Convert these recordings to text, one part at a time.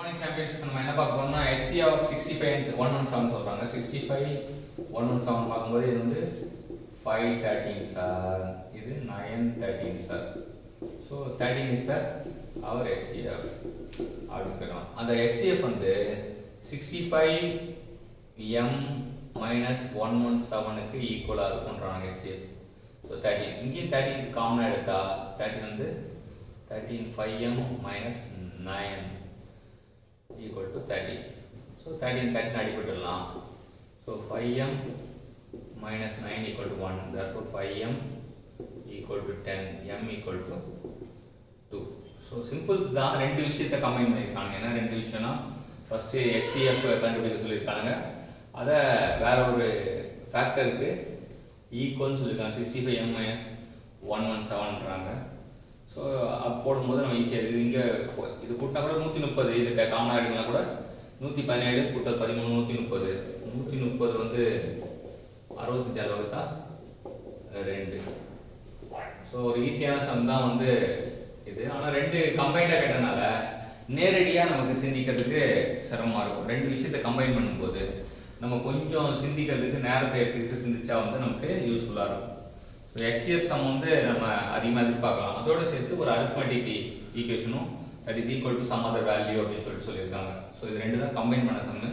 Morning champions நம்ம என்ன பார்க்க போறோம்னா HCF of 65 117 சொல்றாங்க 65 117 பார்க்கும்போது இது வந்து 513 சார் இது 913 sir so 13 is the our HCF அப்படிங்கிறோம். அந்த HCF வந்து 65m minus 117க்கு ஈக்குவலாக இருக்கும்ன்றாங்க HCF. ஸோ 13 இங்கேயும் 13 காமனாக எடுத்தா 13 வந்து 13 5m minus 9 equal to 30. So 13 அடிபட்டுடலாம். So 5m minus 9 equal to 1. Therefore 5m equal to 10. m equal to 2. So simple தான். ரெண்டு விஷயத்தை கம்பைன் பண்ணியிருக்காங்க. என்ன ரெண்டு விஷயம்னா ஃபர்ஸ்ட் HCF கண்டுபிடிக்க சொல்லியிருக்காங்க. அதை வேற ஒரு ஃபேக்டருக்கு ஈக்குவல்னு சொல்லியிருக்காங்க. 65m minus 117ன்றாங்க. ஸோ அது போடும்போது நம்ம ஈஸியாக இருக்குது. இங்கே இது கூட்டினா கூட 130, இதுக்கு காமனாக எடுக்கலாம் கூட 117 கூட்டல் 13 130. 130 வந்து 65 வகுத்தா 2. ஸோ ஒரு ஈஸியான சம் தான் வந்து இது. ஆனால் ரெண்டு கம்பைண்டாக கேட்டனால நேரடியாக நமக்கு சிந்திக்கிறதுக்கு சிரமமாக இருக்கும். ரெண்டு விஷயத்தை கம்பைன் பண்ணும்போது நம்ம கொஞ்சம் சிந்திக்கிறதுக்கு நேரத்தை எடுத்துக்கிட்டு சிந்திச்சா வந்து நமக்கு யூஸ்ஃபுல்லாக இருக்கும். ஸோ HCF சம் வந்து நம்ம அதிகமாக எதிர்பார்க்கலாம். அதோடு சேர்த்து ஒரு அரித்மெட்டிக் ஈக்குவேஷனும் that is equal to some other value அப்படின்னு சொல்லியிருக்காங்க. ஸோ இது ரெண்டு தான் கம்பைன் பண்ண சம்மு.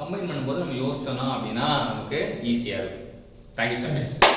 கம்பைன் பண்ணும்போது நம்ம யோசிச்சோம்னா அப்படின்னா நமக்கு ஈஸியாக இருக்கும். Thank you so much.